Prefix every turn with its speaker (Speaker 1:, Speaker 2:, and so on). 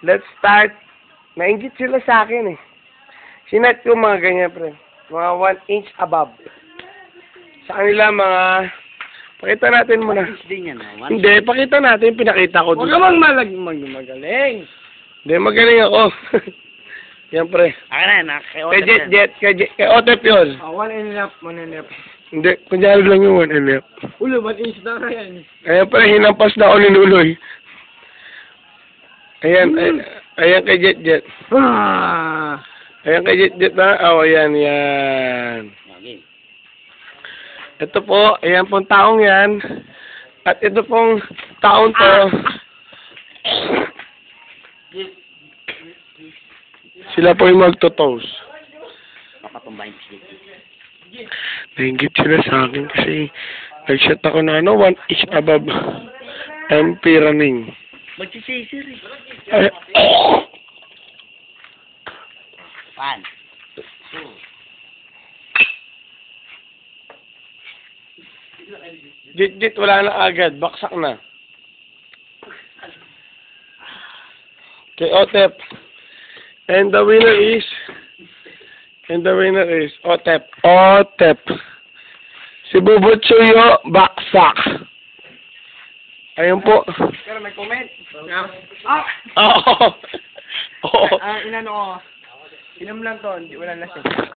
Speaker 1: Let's start. Nainggit sila sa akin eh. Sinet ko mga ganyan, pre. Mga 1 inch above. Sa kanila mga... Pakita natin muna.
Speaker 2: Din yan, no?
Speaker 1: Hindi, pakita natin. Pinakita ko.
Speaker 2: Huwag ka magaling.
Speaker 1: Hindi, magaling ako. Yan, pre.
Speaker 2: Akin na,
Speaker 1: Kay kay Otep yun.
Speaker 2: 1.5.
Speaker 1: Hindi, kunyari lang yung 1 and a half.
Speaker 2: Ulo, 1 inch na yan.
Speaker 1: Ayan, pre, hinampas na ako ni Nuloy. Ayan, ayan kay Jet.
Speaker 2: Ah!
Speaker 1: Ayan kay Jet na. Oh, ayan. Ito po, ayan pong taong yan. At ito pong taong to. Sila po yung magtotoast.
Speaker 2: Papatumbahin si
Speaker 1: Nainggit sila sa akin kasi nag-shot ako na 1 inch above MP running.
Speaker 2: Magsisisir eh.
Speaker 1: Ay,
Speaker 2: 1, 2.
Speaker 1: Jit, wala na agad. Baksak na. Kay Otep. And the winner is Otep. Si Bubutsuyo, baksak. Ayun po.
Speaker 2: Pero may comment.
Speaker 1: Oo. Oo.
Speaker 2: Inano ko. Inom lang to, wala lasing.